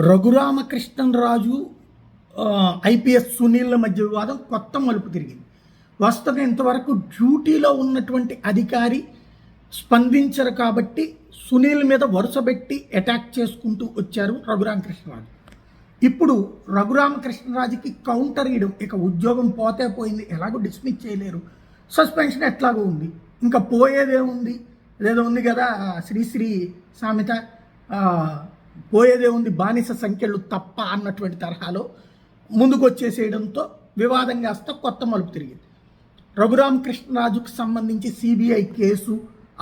Raghuramakrishnaraju IPS సునీళ్ల మధ్య వివాదం కొత్త మలుపు తిరిగింది. వాస్తవంగా ఇంతవరకు డ్యూటీలో ఉన్నటువంటి అధికారి స్పందించరు కాబట్టి సునీల్ మీద వరుసబెట్టి అటాక్ చేసుకుంటూ వచ్చారు రఘురామకృష్ణరాజు. ఇప్పుడు రఘురామకృష్ణరాజుకి కౌంటర్ ఇవ్వడం, ఇక ఉద్యోగం పోతే పోయింది, ఎలాగో డిస్మిస్ చేయలేరు, సస్పెన్షన్ ఎట్లాగో ఉంది, ఇంకా పోయేదేముంది, ఏదో ఉంది కదా శ్రీశ్రీ సామెత, పోయేదే ఉంది బానిస సంఖ్యలు తప్ప అన్నటువంటి తరహాలో ముందుకు వచ్చేసేయడంతో వివాదం కాస్త కొత్త మలుపు తిరిగింది. రఘురామకృష్ణరాజుకు సంబంధించి సిబిఐ కేసు,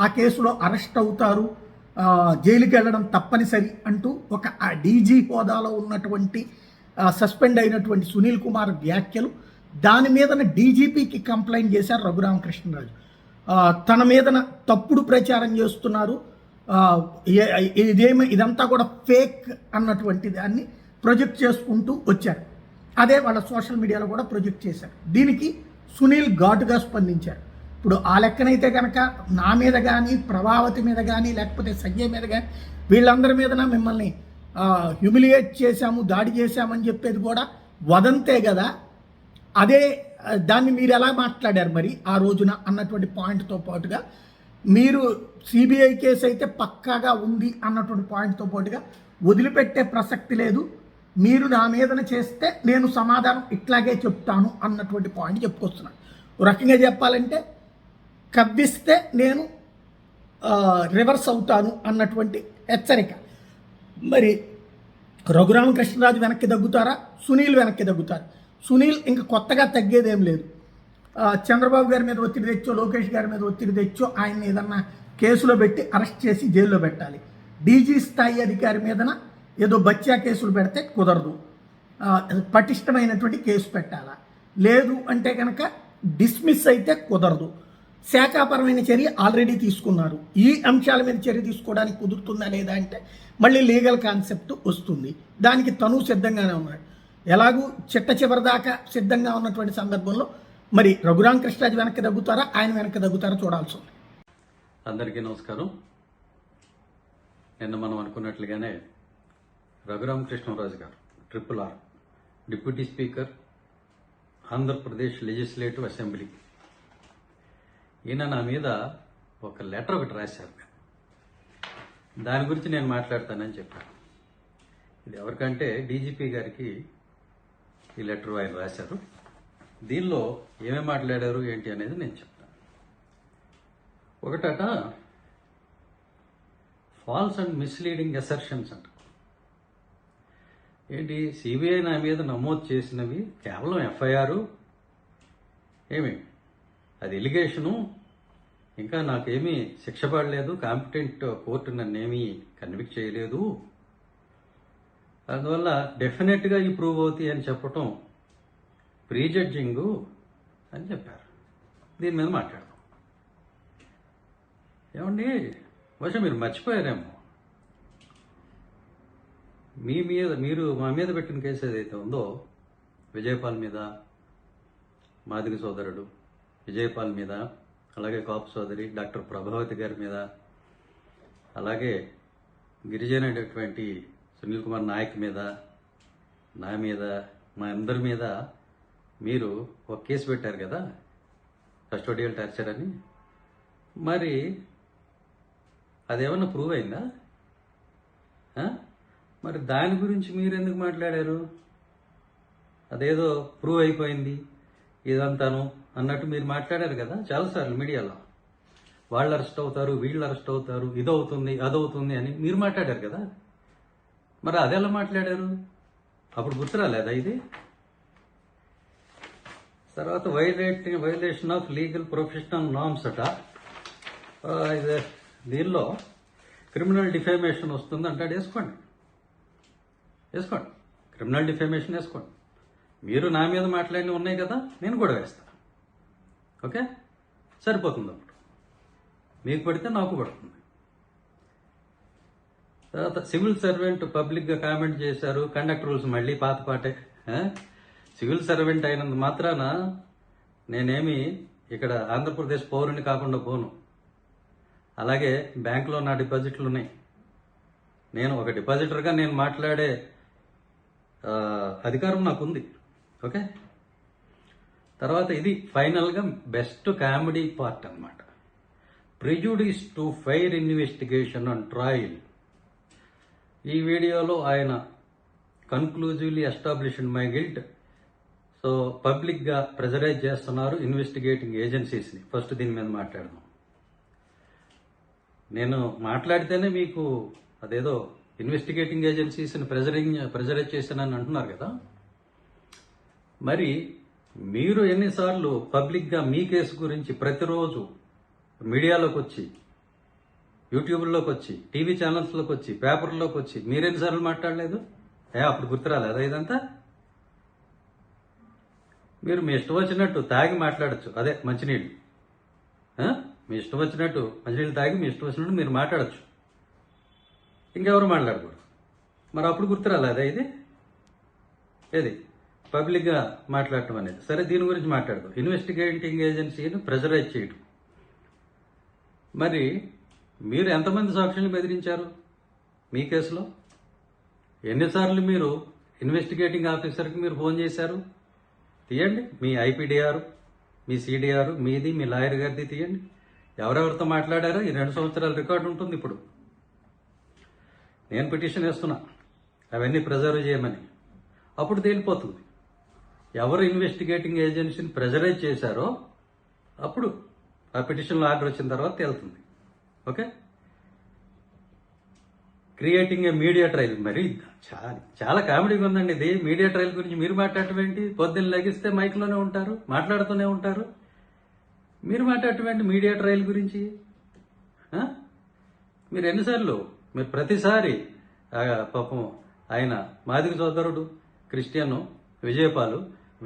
ఆ కేసులో అరెస్ట్ అవుతారు, జైలుకి వెళ్ళడం తప్పనిసరి అంటూ ఒక డీజీ హోదాలో ఉన్నటువంటి సస్పెండ్ అయినటువంటి సునీల్ కుమార్ వ్యాఖ్యలు, దాని మీదన డీజీపీకి కంప్లైంట్ చేశారు రఘురామకృష్ణరాజు. తన మీదన తప్పుడు ప్రచారం చేస్తున్నారు, ఇదంతా కూడా ఫేక్ అన్నటువంటి దాన్ని ప్రొజెక్ట్ చేసుకుంటూ వచ్చారు. అదే వాళ్ళ సోషల్ మీడియాలో కూడా ప్రొజెక్ట్ చేశారు. దీనికి సునీల్ ఘాటుగా స్పందించారు. ఇప్పుడు ఆ లెక్కనైతే కనుక నా మీద కానీ, ప్రభావతి మీద కానీ, లేకపోతే సంజయ్ మీద కానీ, వీళ్ళందరి మీదన మిమ్మల్ని హ్యూమిలియేట్ చేశాము, దాడి చేశామని చెప్పేది కూడా వదంతే కదా. అదే దాన్ని మీరు ఎలా మాట్లాడారు మరి ఆ రోజున అన్నటువంటి పాయింట్తో పాటుగా, మీరు సిబిఐ కేసు అయితే పక్కాగా ఉంది అన్నటువంటి పాయింట్తో పాటుగా వదిలిపెట్టే ప్రసక్తి లేదు, మీరు నా మీదన చేస్తే నేను సమాధానం ఇట్లాగే చెప్తాను అన్నటువంటి పాయింట్ చెప్పుకొస్తున్నాను. ఒక రకంగా చెప్పాలంటే కవ్విస్తే నేను రివర్స్ అవుతాను అన్నటువంటి హెచ్చరిక. మరి రఘురామకృష్ణరాజు వెనక్కి తగ్గుతారా, సునీల్ వెనక్కి తగ్గుతారు? సునీల్ ఇంకా కొత్తగా తగ్గేదేం లేదు. చంద్రబాబు గారి మీద ఒత్తిడి తెచ్చో, లోకేష్ గారి మీద ఒత్తిడి తెచ్చో ఆయన్ని ఏదన్నా కేసులో పెట్టి అరెస్ట్ చేసి జైల్లో పెట్టాలి. డీజీ స్థాయి అధికారి మీదన ఏదో బచ్చా కేసులు పెడితే కుదరదు, పటిష్టమైనటువంటి కేసు పెట్టాలా, లేదు అంటే కనుక డిస్మిస్ అయితే కుదరదు. శాఖాపరమైన చర్య ఆల్రెడీ తీసుకున్నారు, ఈ అంశాల మీద చర్య తీసుకోవడానికి కుదురుతుందా లేదా అంటే మళ్ళీ లీగల్ కాన్సెప్ట్ వస్తుంది. దానికి తను సిద్ధంగానే ఉన్నాడు. ఎలాగూ చిట్ట చివరి దాకా సిద్ధంగా ఉన్నటువంటి సందర్భంలో మరి రఘురామకృష్ణరాజు వెనక్కి తగ్గుతారా, ఆయన వెనక్కి తగ్గుతారా చూడాల్సి ఉంది. అందరికీ నమస్కారం. నిన్న మనం అనుకున్నట్లుగానే రఘురామకృష్ణరాజు గారు RRR deputy speaker, Andhra Pradesh legislative assembly, ఈయన నా మీద ఒక లెటర్ ఒకటి రాశారు. దాని గురించి నేను మాట్లాడతానని చెప్పాను. ఇది ఎవరికంటే డీజీపీ గారికి ఈ లెటర్ ఆయన రాశారు. దీనిలో ఏమేమి మాట్లాడారు ఏంటి అనేది నేను చెప్తాను. ఒకటట ఫాల్స్ అండ్ మిస్లీడింగ్ అసర్షన్స్ అంట. ఏంటి, సిబిఐ నా మీద నమోదు చేసినవి కేవలం ఎఫ్ఐఆర్, ఏమి అది ఎలిగేషను, ఇంకా నాకేమీ శిక్ష పడలేదు, కాంపిటెంట్ కోర్టు నన్నేమీ కన్విక్ట్ చేయలేదు, అందువల్ల డెఫినెట్గా ఈ ప్రూవ్ అవుతాయి అని చెప్పటం ప్రీజడ్జింగు అని చెప్పారు. దీని మీద మాట్లాడదాం. ఏమండి, బహుశా మీరు మర్చిపోయారేమో, మీరు మా మీద పెట్టిన కేసు ఏదైతే ఉందో, విజయపాల్ మీద, మాదిగ సోదరుడు విజయపాల్ మీద, అలాగే కాపు సోదరి డాక్టర్ ప్రభావతి గారి మీద, అలాగే గిరిజనైనటువంటి సునీల్ కుమార్ నాయక్ మీద, నా మీద, మా అందరి మీద మీరు ఒక కేసు పెట్టారు కదా, కస్టోడియల్ టార్చర్ అని. మరి అదేమన్నా ప్రూవ్ అయిందా? మరి దాని గురించి మీరు ఎందుకు మాట్లాడారు? అదేదో ప్రూవ్ అయిపోయింది ఇదంతాను అన్నట్టు మీరు మాట్లాడారు కదా చాలాసార్లు మీడియాలో. వాళ్ళు అరెస్ట్ అవుతారు, వీళ్ళు అరెస్ట్ అవుతారు, ఇదవుతుంది అదవుతుంది అని మీరు మాట్లాడారు కదా. మరి అదెలా మాట్లాడారు? అప్పుడు గుర్తురాలేదా ఇది? తర్వాత violation of legal professional norms అట. దీనిలో క్రిమినల్ డిఫేమేషన్ వస్తుంది అంటాడు. వేసుకోండి, క్రిమినల్ డిఫేమేషన్ వేసుకోండి. మీరు నా మీద మాట్లాడినవి ఉన్నాయి కదా, నేను కూడా వేస్తాను. ఓకే, సరిపోతుంది. అప్పుడు మీకు పడితే నాకు పడుతుంది. తర్వాత సివిల్ సర్వెంట్ పబ్లిక్గా కామెంట్ చేశారు. కండక్ట్ రూల్స్ మళ్ళీ పాతే. సివిల్ సర్వెంట్ అయినంత మాత్రాన నేనేమి ఇక్కడ ఆంధ్రప్రదేశ్ పౌరుని కాకుండా పోను. అలాగే బ్యాంకులో నా డిపాజిట్లు ఉన్నాయి. నేను ఒక డిపాజిటర్గా నేను మాట్లాడే అధికారం నాకుంది. ఓకే, తర్వాత ఇది ఫైనల్గా బెస్ట్ కామెడీ పార్ట్ అన్నమాట. Prejudice to fair investigation on trial. ఈ వీడియోలో ఆయన కన్క్లూజివ్లీ ఎస్టాబ్లిష్డ్ మై గిల్ట్. సో పబ్లిక్గా ప్రెజరైజ్ చేస్తున్నారు ఇన్వెస్టిగేటింగ్ ఏజెన్సీస్ని. ఫస్ట్ దీని మీద మాట్లాడదాం. నేను మాట్లాడితేనే మీకు అదేదో ఇన్వెస్టిగేటింగ్ ఏజెన్సీస్ని ప్రెజరైజ్ చేశానని అంటున్నారు కదా. మరి మీరు ఎన్నిసార్లు పబ్లిక్గా మీ కేసు గురించి ప్రతిరోజు మీడియాలోకి వచ్చి, యూట్యూబ్లోకి వచ్చి, టీవీ ఛానల్స్లోకి వచ్చి, పేపర్లోకి వచ్చి మీరెన్నిసార్లు మాట్లాడలేదు? అప్పుడు గుర్తురాలేదా ఇదంతా? మీరు మీ ఇష్టం వచ్చినట్టు తాగి మాట్లాడచ్చు. అదే మంచినీళ్ళు, మీ ఇష్టం వచ్చినట్టు మంచినీళ్ళు తాగి మీ ఇష్టం వచ్చినట్టు మీరు మాట్లాడచ్చు, ఇంకెవరు మాట్లాడకూడదు. మరి అప్పుడు గుర్తురాలేదా ఇది? ఏది పబ్లిక్గా మాట్లాడటం అనేది? సరే, దీని గురించి మాట్లాడదు. ఇన్వెస్టిగేటింగ్ ఏజెన్సీని ప్రెజరైజ్ చేయడం. మరి మీరు ఎంతమంది సాక్షుల్ని బెదిరించారు మీ కేసులో? ఎన్నిసార్లు మీరు ఇన్వెస్టిగేటింగ్ ఆఫీసర్కి మీరు ఫోన్ చేశారు? తీయండి, మీ ఐపీడీఆర్, మీ సిడిఆర్, మీది, మీ లాయర్ గారిది తీయండి. ఎవరెవరితో మాట్లాడారో ఈ 2 సంవత్సరాల రికార్డు ఉంటుంది. ఇప్పుడు నేను పిటిషన్ వేస్తున్నా అవన్నీ ప్రిజర్వ్ చేయమని. అప్పుడు తేలిపోతుంది ఎవరు ఇన్వెస్టిగేటింగ్ ఏజెన్సీని ప్రెజరైజ్ చేశారో. అప్పుడు ఆ పిటిషన్లో ఆర్డర్ వచ్చిన తర్వాత తేలుతుంది. Okay, creating a media trial. మరి చాలా కామెడీగా ఉందండి ఇది. మీడియా ట్రయల్ గురించి మీరు మాట్లాడటం ఏంటి? పొద్దున్న లెగిస్తే మైక్లోనే ఉంటారు, మాట్లాడుతూనే ఉంటారు. మీరు మాట్లాడటం ఏంటి మీడియా ట్రయల్ గురించి? మీరు ఎన్నిసార్లు, మీరు ప్రతిసారి పాపం ఆయన మాదిగ సోదరుడు క్రిస్టియన్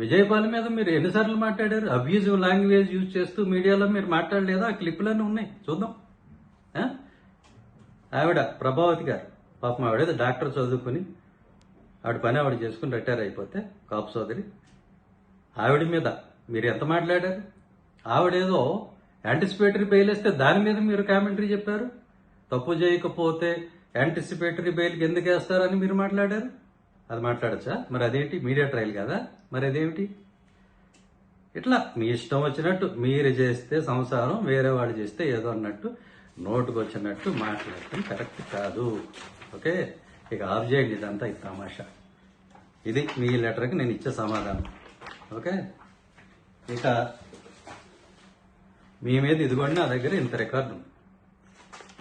విజయపాల్ మీద మీరు ఎన్నిసార్లు మాట్లాడారు? అబ్యూజివ్ లాంగ్వేజ్ యూజ్ చేస్తూ మీడియాలో మీరు మాట్లాడలేదా? ఆ క్లిప్లన్నీ ఉన్నాయి, చూద్దాం. ఆవిడ ప్రభావతి గారు, పాపం ఆవిడేదో డాక్టర్ చదువుకుని ఆవిడ పని ఆవిడ చేసుకుని రిటైర్ అయిపోతే కాపు సోదరి, ఆవిడ మీద మీరు ఎంత మాట్లాడారు? ఆవిడేదో యాంటిసిపేటరీ బెయిల్ వేస్తే దాని మీద మీరు కామెంటరీ చెప్పారు. తప్పు చేయకపోతే యాంటిసిపేటరీ బెయిల్కి ఎందుకు వేస్తారని మీరు మాట్లాడారు. అది మాట్లాడచ్చా? మరి అదేంటి మీడియా ట్రయల్ కదా? మరి అదేమిటి? ఇట్లా మీ ఇష్టం వచ్చినట్టు మీరు చేస్తే సంసారం, వేరే వాడు చేస్తే ఏదో అన్నట్టు నోటుకు వచ్చినట్టు మాట్లాడటం కరెక్ట్ కాదు. ఓకే, ఇక ఆఫ్ చేయండి ఇదంతా, ఈ తమాషా. ఇది మీ లెటర్కి నేను ఇచ్చే సమాధానం. ఓకే, ఇక మీ మీద ఇదిగోండి, నా దగ్గర ఇంత రికార్డు ఉంది.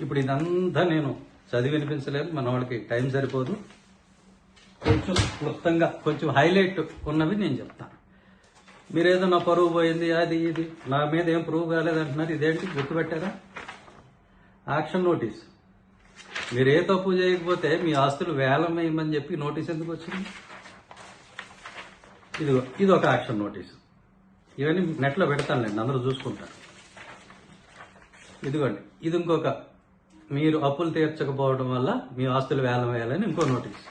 ఇప్పుడు ఇదంతా నేను చదివి వినిపించలేదు, మన వాళ్ళకి టైం సరిపోదు. కొంచెం క్లుప్తంగా కొంచెం హైలైట్ ఉన్నవి నేను చెప్తాను. మీరేదో నా పరువు పోయింది, అది ఇది, నా మీద ఏం ప్రూవ్ కాలేదంటున్నారు. ఇదేంటి గుర్తుపెట్టారా? Action notice. మీరు ఏ తప్పు చేయకపోతే మీ ఆస్తులు వేలం వేయమని చెప్పి నోటీస్ ఎందుకు వచ్చింది? ఇది ఒక యాక్షన్ నోటీసు. ఇవన్నీ నెట్లో పెడతానులేండి, అందరూ చూసుకుంటారు. ఇదిగోండి, ఇది ఇంకొక, మీరు అప్పులు తీర్చకపోవడం వల్ల మీ ఆస్తులు వేలం వేయాలని ఇంకో నోటీస్.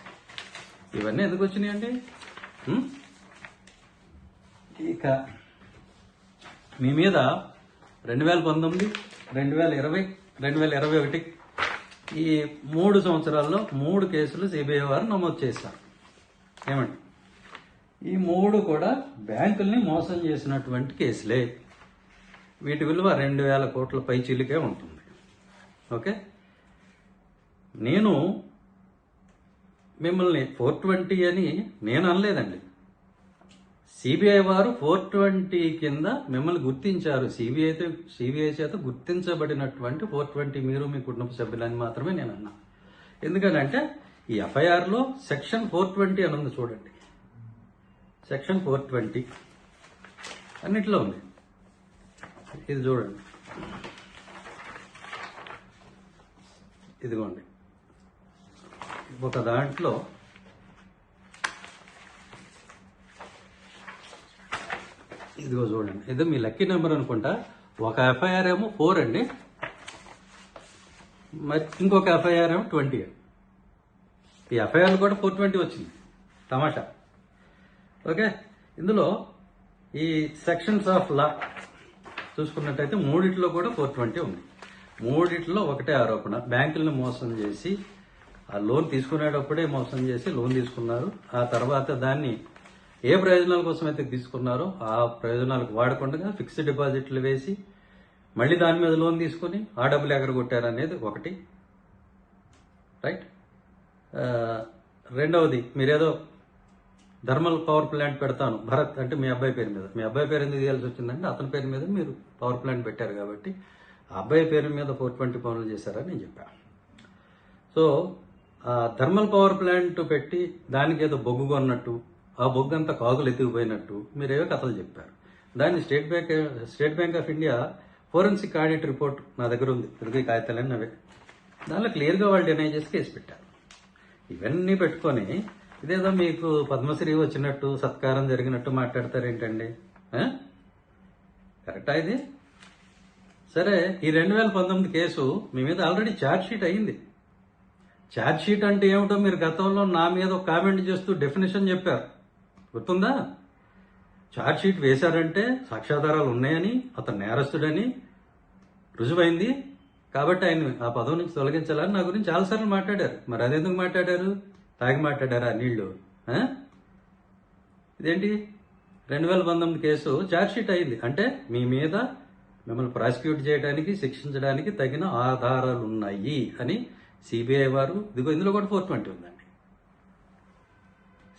ఇవన్నీ ఎందుకు వచ్చినాయండి? ఇక మీ మీద 2019, 2020, 2021 ఈ 3 సంవత్సరాల్లో 3 కేసులు సిబిఐ వారు నమోదు చేశారు. ఏమండి? ఈ 3 కూడా బ్యాంకుల్ని మోసం చేసినటువంటి కేసులే. వీటి విలువ 2,000 కోట్ల పైచీలికే ఉంటుంది. ఓకే, నేను మిమ్మల్ని 420 అని నేను అనలేదండి. సిబిఐ వారు 420 కింద మిమ్మల్ని గుర్తించారు. సిబిఐ చేత గుర్తించబడినటువంటి 420 మీరు మీ కుటుంబ సభ్యులని మాత్రమే నేను అన్నా. ఎందుకంటే ఈ ఎఫ్ఐఆర్లో సెక్షన్ 420 అని ఉంది, చూడండి. సెక్షన్ 420 అన్నిట్లో ఉంది. ఇది చూడండి, ఇదిగోండి. ఒక దాంట్లో ఇదిగో చూడండి, ఇది మీ లక్కీ నెంబర్ అనుకుంటా. ఒక ఎఫ్ఐఆర్ ఏమో 4 అండి, మరి ఇంకొక ఎఫ్ఐఆర్ ఏమో 20. ఈ ఎఫ్ఐఆర్ కూడా 420 వచ్చింది. తమాషా. ఓకే, ఇందులో ఈ సెక్షన్స్ ఆఫ్ లా చూసుకున్నట్టయితే 3 కూడా 420 ఉంది. 3 ఒకటే ఆరోపణ, బ్యాంకులను మోసం చేసి ఆ లోన్ తీసుకునేటప్పుడే మోసం చేసి లోన్ తీసుకున్నారు. ఆ తర్వాత దాన్ని ఏ ప్రయోజనాల కోసం అయితే తీసుకున్నారో ఆ ప్రయోజనాలకు వాడకుండా ఫిక్స్డ్ డిపాజిట్లు వేసి మళ్ళీ దాని మీద లోన్ తీసుకుని ఆ డబ్బులు ఎగరగొట్టారనేది ఒకటి. రైట్. రెండవది, మీరేదో థర్మల్ పవర్ ప్లాంట్ పెడతాను భరత్ అంటే మీ అబ్బాయి పేరు మీద, మీ అబ్బాయి పేరు ఎందుకు తీయాల్సి వచ్చిందంటే అతని పేరు మీద మీరు పవర్ ప్లాంట్ పెట్టారు కాబట్టి ఆ అబ్బాయి పేరు మీద 420 పనులు చేశారని నేను చెప్పాను. సో ఆ థర్మల్ పవర్ ప్లాంట్ పెట్టి దానికి ఏదో బొగ్గు కొన్నట్టు, ఆ బొగ్గు అంతా కాగులు ఎత్తుకుపోయినట్టు మీరేవో కథలు చెప్పారు. దాన్ని state bank of India forensic audit report నా దగ్గర ఉంది, ఇదిగో కాగితాలన్నీ అవే. దానిలో క్లియర్గా వాళ్ళు డినై చేసి కేసు పెట్టారు. ఇవన్నీ పెట్టుకొని ఇదేదో మీకు పద్మశ్రీ వచ్చినట్టు సత్కారం జరిగినట్టు మాట్లాడతారేంటండి? కరెక్టా ఇది? సరే, ఈ 2019 కేసు మీ మీద ఆల్రెడీ ఛార్జ్ షీట్ అయింది. ఛార్జ్ షీట్ అంటే ఏమిటో మీరు గతంలో నా మీద ఒక కామెంట్ చేస్తూ డెఫినేషన్ చెప్పారు, గుర్తుందా? ఛార్జ్ షీట్ వేశారంటే సాక్ష్యాధారాలు ఉన్నాయని, అతను నేరస్తుడని రుజువైంది కాబట్టి ఆయన ఆ పదవి నుంచి తొలగించాలని నా గురించి చాలాసార్లు మాట్లాడారు. మరి అదెందుకు మాట్లాడారు? తాగి మాట్లాడారా నీళ్లు? ఇదేంటి 2019 కేసు ఛార్జ్ షీట్ అయింది అంటే మీ మీద మిమ్మల్ని ప్రాసిక్యూట్ చేయడానికి, శిక్షించడానికి తగిన ఆధారాలు ఉన్నాయి అని సిబిఐ వారు, ఇదిగో ఇందులో కూడా 420 ఉందండి,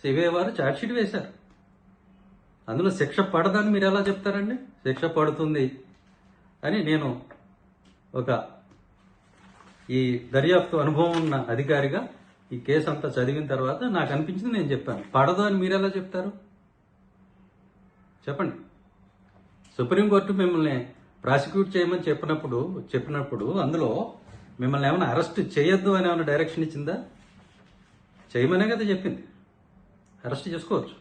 సిబిఐ వారు ఛార్జ్ షీట్ వేశారు. అందులో శిక్ష పడదని మీరు ఎలా చెప్తారండి? శిక్ష పడుతుంది అని నేను ఒక ఈ దర్యాప్తు అనుభవం ఉన్న అధికారిగా ఈ కేసు అంతా చదివిన తర్వాత నాకు అనిపించింది, నేను చెప్పాను. పడదు అని మీరు ఎలా చెప్తారు? చెప్పండి. సుప్రీంకోర్టు మిమ్మల్ని ప్రాసిక్యూట్ చేయమని చెప్పినప్పుడు అందులో మిమ్మల్ని ఏమైనా అరెస్ట్ చేయొద్దు అని ఏమైనా డైరెక్షన్ ఇచ్చిందా? చేయమనే కదా చెప్పింది. అరెస్ట్ చేసుకోవచ్చు.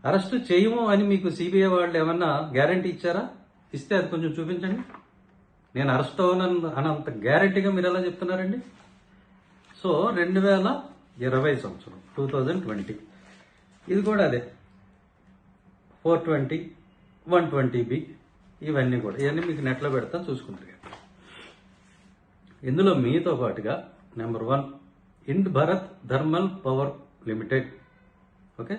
అరెస్ట్ చేయము అని మీకు సిబిఐ వాళ్ళు ఏమన్నా గ్యారంటీ ఇచ్చారా? ఇస్తే అది కొంచెం చూపించండి. నేను అరెస్ట్ అవ్వను అనంత గ్యారంటీగా మీరు ఎలా చెప్తున్నారండి? సో 2020 సంవత్సరం 2020 ఇది కూడా అదే 420, 120B ఇవన్నీ కూడా, ఇవన్నీ మీకు నెట్లో పెడతాను చూసుకుంటారు. ఇందులో మీతో పాటుగా number 1 Ind Bharat thermal power limited, okay.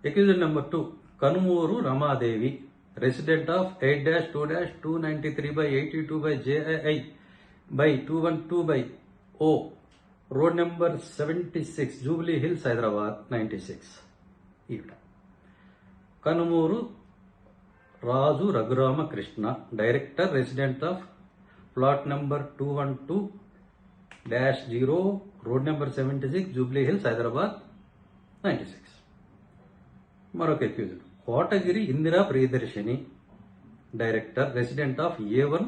Accused number 2 Kanumuru Ramadevi, resident of 8-2-293/82/JII/212/O, road number 76, Jubilee Hills, Hyderabad 96. ఈవిడ Kanumuru Raju Raghuramakrishna, director, resident of plot number 212-0, road number 76, Jubilee Hills, Hyderabad 96. మరొక accused Kotagiri Indira Priyadarshini, director, resident of A1,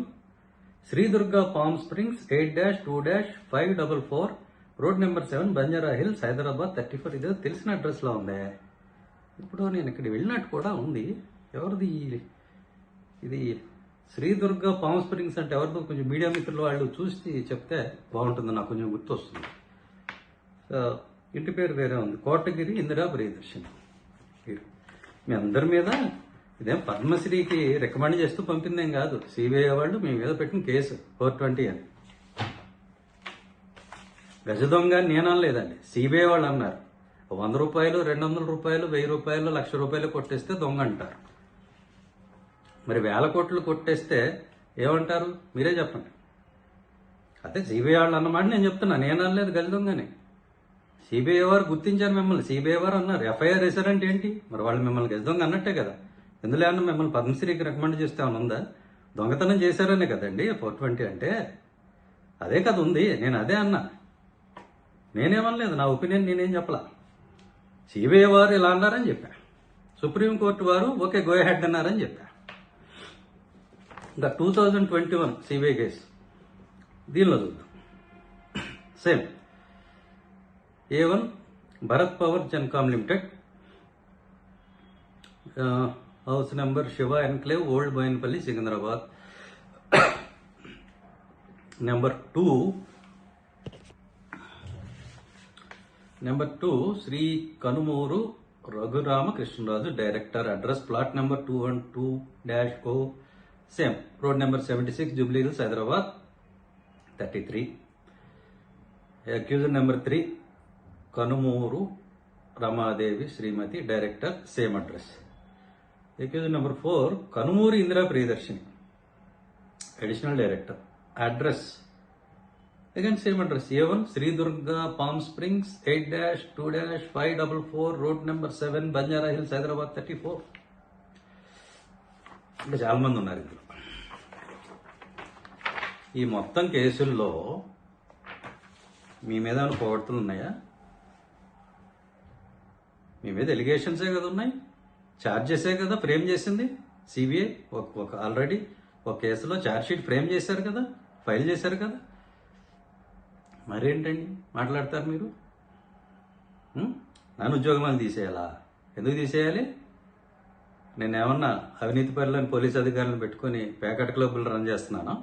Sridurga palm springs 8-2-544, road number 7, Banjara Hills, Hyderabad 34. ఇదే తెలిసిన అడ్రస్ లో ఉందే. ఇప్పుడు నేను ఇక్కడ వెళ్ళినట్టు కూడా ఉంది. ఎవరిది ఇది? శ్రీదుర్గా పామ్ స్ప్రింగ్స్ అంటే ఎవరిదో కొంచెం మీడియా మిత్రులు వాళ్ళు చూసి చెప్తే బాగుంటుంది, నాకు కొంచెం గుర్తొస్తుంది. ఇంటి పేరు వేరే ఉంది, కోటగిరి ఇందిరా ప్రియదర్శిని. మీ అందరి మీద ఇదేం పద్మశ్రీకి రికమెండ్ చేస్తూ పంపిందేం కాదు. సిబిఐ వాళ్ళు మీ మీద పెట్టిన కేసు 420 అని. గజ దొంగ నేను అనలేదండి, సిబిఐ వాళ్ళు అన్నారు. 100 రూపాయలు, 200 రూపాయలు, 1000 రూపాయలు, 1,00,000 రూపాయలు కొట్టేస్తే దొంగ అంటారు. మరి 1000 కోట్లు కొట్టేస్తే ఏమంటారు? మీరే చెప్పండి. అదే సిబిఐ వాళ్ళు అన్నమాట నేను చెప్తున్నా, నేను అనలేదు గజ దొంగని. సిబిఐ వారు గుర్తించారు మిమ్మల్ని, సిబిఐ వారు అన్నారు. ఎఫ్ఐఆర్ వేశారంటే ఏంటి? మరి వాళ్ళు మిమ్మల్ని గజ దొంగ అన్నట్టే కదా. ఎందులో ఏమన్నా మిమ్మల్ని పద్మశ్రీకి రికమెండ్ చేస్తే ఏమన్నా ఉందా? దొంగతనం చేశారనే కదండి 420 అంటే. అదే కదా ఉంది. నేను అదే అన్నా, నేనేమనలేదు. నా ఒపీనియన్ నేనేం చెప్పలా. సిబిఐ వారు ఇలా అన్నారని చెప్పా, సుప్రీంకోర్టు వారు ఓకే గో హెడ్ అన్నారని చెప్పా. ఇంకా 2021 సిబిఐ కేసు దీనిలో చూద్దాం. Same A1 Bharat power Gencom limited, house number Shiva enclave, old Boinpally, Secunderabad. Number 2 Shri Kanumuru Raghuramakrishnaraju, director, address plot number 212-0, same road number 76, Jubilee Hills, Hyderabad 33. Accuser number 3 Kanumuru Ramadevi Shrimati, director, same address. Accuser number 4 Kanumuru Indira Priyadarshini, additional director, address again same address, A1 Shri Durga palm springs 8-2-544 road number 7 Banjara Hills Hyderabad 34. ఇంకా చాలా మంది ఉన్నారు ఇందులో. ఈ మొత్తం కేసుల్లో మీ మీద ఏమైనా పొగడ్తలు ఉన్నాయా? మీ మీద ఎలిగేషన్సే కదా ఉన్నాయి, ఛార్జెసే కదా ఫ్రేమ్ చేసింది సిబిఐ. ఒక ఆల్రెడీ ఒక కేసులో ఛార్జ్ షీట్ ఫ్రేమ్ చేశారు కదా, ఫైల్ చేశారు కదా. మరేంటండి మాట్లాడతారు మీరు? నన్ను ఉద్యోగం తీసేయాలా? ఎందుకు తీసేయాలి? నేను ఏమన్నా అవినీతి పరులని పోలీస్ అధికారులను పెట్టుకొని ప్యాకెట్ క్లబ్బులు రన్ చేస్తున్నానా?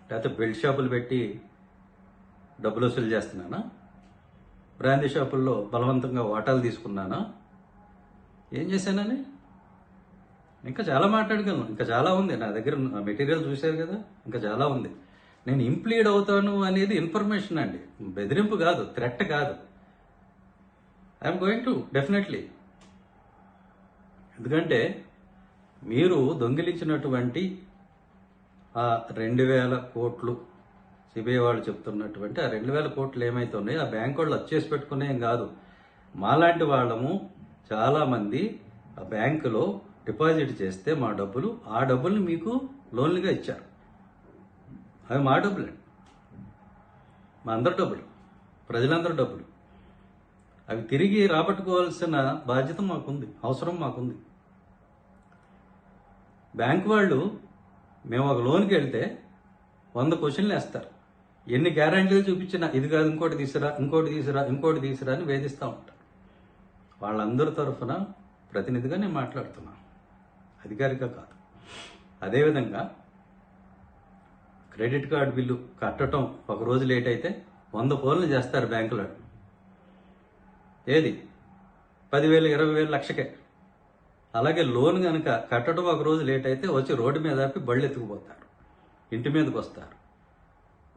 లేకపోతే బెల్ట్ షాపులు పెట్టి డబ్బులు వసూలు చేస్తున్నానా? బ్రాందీ షాపుల్లో బలవంతంగా వాటాలు తీసుకున్నానా? ఏం చేశానని? ఇంకా చాలా మాట్లాడగలను, ఇంకా చాలా ఉంది నా దగ్గర. మెటీరియల్ చూశారు కదా, ఇంకా చాలా ఉంది. నేను ఇంప్లీడ్ అవుతాను అనేది ఇన్ఫర్మేషన్ అండి, బెదిరింపు కాదు, థ్రెట్ కాదు. I'm going to definitely. ఎందుకంటే మీరు దొంగిలించినటువంటి ఆ 2000 కోట్లు, సిబిఐ వాళ్ళు చెప్తున్నటువంటి ఆ 2000 కోట్లు ఏమైతే ఉన్నాయో ఆ బ్యాంక్ వాళ్ళు వచ్చేసి పెట్టుకునేం కాదు. మాలాంటి వాళ్ళము చాలామంది ఆ బ్యాంకులో డిపాజిట్ చేస్తే మా డబ్బులు, ఆ డబ్బుల్ని మీకు లోన్లుగా ఇచ్చారు. అవి మా డబ్బులండి, మా అందరి డబ్బులు, ప్రజలందరి డబ్బులు. అవి తిరిగి రాబట్టుకోవాల్సిన బాధ్యత మాకుంది, అవసరం మాకుంది. బ్యాంకు వాళ్ళు మేము ఒక లోన్కి వెళ్తే 100 క్వశ్చన్లు వేస్తారు. ఎన్ని గ్యారంటీలు చూపించినా ఇది కాదు, ఇంకోటి తీసురా, ఇంకోటి తీసురా, ఇంకోటి తీసురా అని వేధిస్తూ ఉంటారు. వాళ్ళందరి తరఫున ప్రతినిధిగా నేను మాట్లాడుతున్నాను, అధికారిగా కాదు. అదేవిధంగా క్రెడిట్ కార్డు బిల్లు కట్టడం ఒక రోజు లేట్ అయితే 100 ఫోన్లు చేస్తారు బ్యాంకులో. ఏది 10,000, 20,000, లక్షకే. అలాగే లోన్ కనుక కట్టడం ఒక రోజు లేట్ అయితే వచ్చి రోడ్డు మీద ఆపి బళ్ళు ఎత్తుకుపోతారు, ఇంటి మీదకి వస్తారు.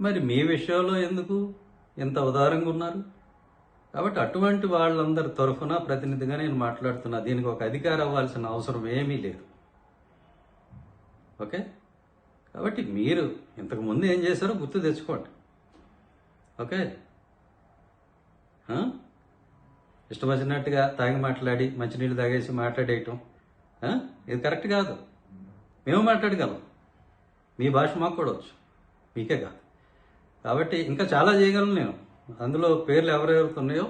మరి మీ విషయంలో ఎందుకు ఇంత ఉదారంగా ఉన్నారు? కాబట్టి అటువంటి వాళ్ళందరి తరఫున ప్రతినిధిగా నేను మాట్లాడుతున్నా. దీనికి ఒక అధికారం అవ్వాల్సిన అవసరం ఏమీ లేదు. ఓకే, కాబట్టి మీరు ఇంతకు ముందు ఏం చేశారో గుర్తు తెచ్చుకోండి. ఓకే, ఇష్టం వచ్చినట్టుగా తాగి మాట్లాడి మంచినీళ్ళు తాగేసి మాట్లాడేయటం ఇది కరెక్ట్ కాదు. మేము మాట్లాడగలం, మీ భాష మాకు కూడా వచ్చు, మీకే కాదు. కాబట్టి ఇంకా చాలా చేయగలను నేను. అందులో పేర్లు ఎవరెవరికి ఉన్నాయో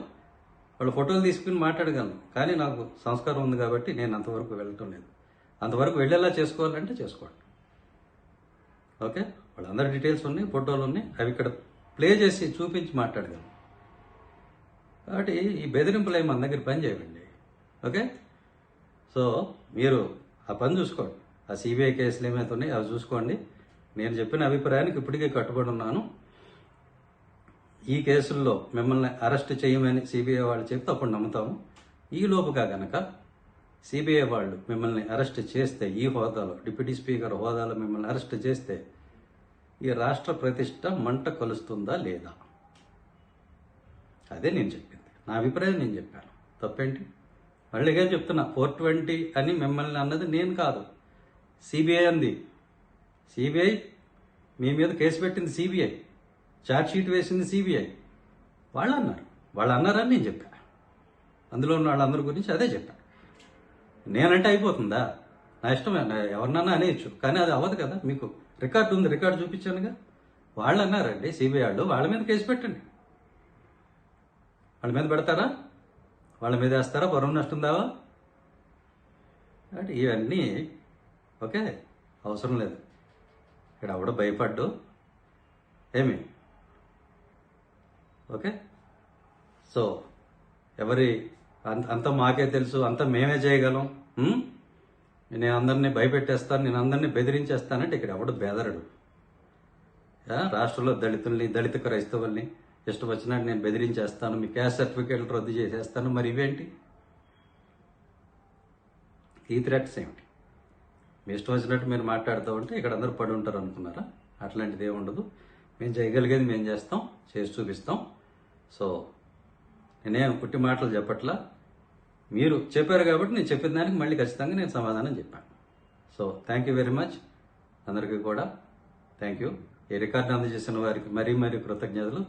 వాళ్ళ ఫోటోలు తీసుకుని మాట్లాడగలను. కానీ నాకు సంస్కారం ఉంది కాబట్టి నేను అంతవరకు వెళ్ళటం లేదు. అంతవరకు వెళ్ళేలా చేసుకోవాలంటే చేసుకోండి. ఓకే, వాళ్ళందరి డీటెయిల్స్ ఉన్నాయి, ఫోటోలు ఉన్నాయి, అవి ఇక్కడ ప్లే చేసి చూపించి మాట్లాడగలను. కాబట్టి ఈ బెదిరింపులు ఏమి మన దగ్గర పని చేయండి. ఓకే, సో మీరు ఆ పని చూసుకోండి. ఆ సిబిఐ కేసులు ఏమైతే ఉన్నాయో అవి చూసుకోండి. నేను చెప్పిన అభిప్రాయానికి ఇప్పటికే కట్టుబడి ఉన్నాను. ఈ కేసుల్లో మిమ్మల్ని అరెస్ట్ చేయమని సిబిఐ వాళ్ళు చెప్తే అప్పుడు నమ్ముతాము. ఈ లోపుగా గనక సిబిఐ వాళ్ళు మిమ్మల్ని అరెస్ట్ చేస్తే, ఈ హోదాలో డిప్యూటీ స్పీకర్ హోదాలో మిమ్మల్ని అరెస్ట్ చేస్తే ఈ రాష్ట్ర ప్రతిష్ట మంట కలుస్తుందా లేదా? అదే నేను చెప్పింది, నా అభిప్రాయం నేను చెప్పాను. తప్పేంటి? మళ్ళీగా చెప్తున్నా, 420 అని మిమ్మల్ని అన్నది నేను కాదు, సిబిఐ అంది. సిబిఐ మీ మీద కేసు పెట్టింది, సిబిఐ ఛార్జ్ షీట్ వేసింది, సిబిఐ. వాళ్ళు అన్నారని నేను చెప్పాను. అందులో ఉన్న వాళ్ళందరి గురించి అదే చెప్పాను. నేనంటే అయిపోతుందా? నా ఇష్టమే, ఎవరినన్నా అనేయచ్చు, కానీ అది అవ్వదు కదా. మీకు రికార్డు ఉంది, రికార్డు చూపించానుగా. వాళ్ళు అన్నారండి సిబిఐ వాళ్ళు, వాళ్ళ మీద కేసు పెట్టండి. వాళ్ళ మీద పెడతారా? వాళ్ళ మీద వేస్తారా? పరువు నష్టం దావా? అంటే ఇవన్నీ ఓకే, అవసరం లేదు. ఇక్కడ ఎవడో భయపడ్డు ఏమి. ఓకే, సో ఎవరి అంత మాకే తెలుసు, అంత మేమే చేయగలం, నేను అందరినీ భయపెట్టేస్తాను, నేను అందరినీ బెదిరించేస్తానంటే ఇక్కడ ఎవడు బెదరడు. రాష్ట్రంలో దళితుల్ని, దళిత క్రైస్తవుల్ని ఇష్టం వచ్చినట్టు నేను బెదిరించేస్తాను, మీ క్యాస్ట్ సర్టిఫికేట్లు రద్దు చేసేస్తాను. మరి ఇవేంటి? ఈ థ్రెట్స్ ఏమిటి? మీ ఇష్టం వచ్చినట్టు మీరు మాట్లాడుతూ ఉంటే ఇక్కడ అందరూ పడి ఉంటారు అనుకున్నారా? అట్లాంటిది ఏమి ఉండదు. మేము చేయగలిగేది మేము చేస్తాం, చేసి చూపిస్తాం. సో నేనేం పుట్టి మాటలు చెప్పట్లా, మీరు చెప్పారు కాబట్టి నేను చెప్పిన దానికి మళ్ళీ ఖచ్చితంగా నేను సమాధానం చెప్పాను. So thank you very much అందరికీ కూడా. Thank you. ఈ రికార్డు అందజేసిన వారికి మరీ కృతజ్ఞతలు.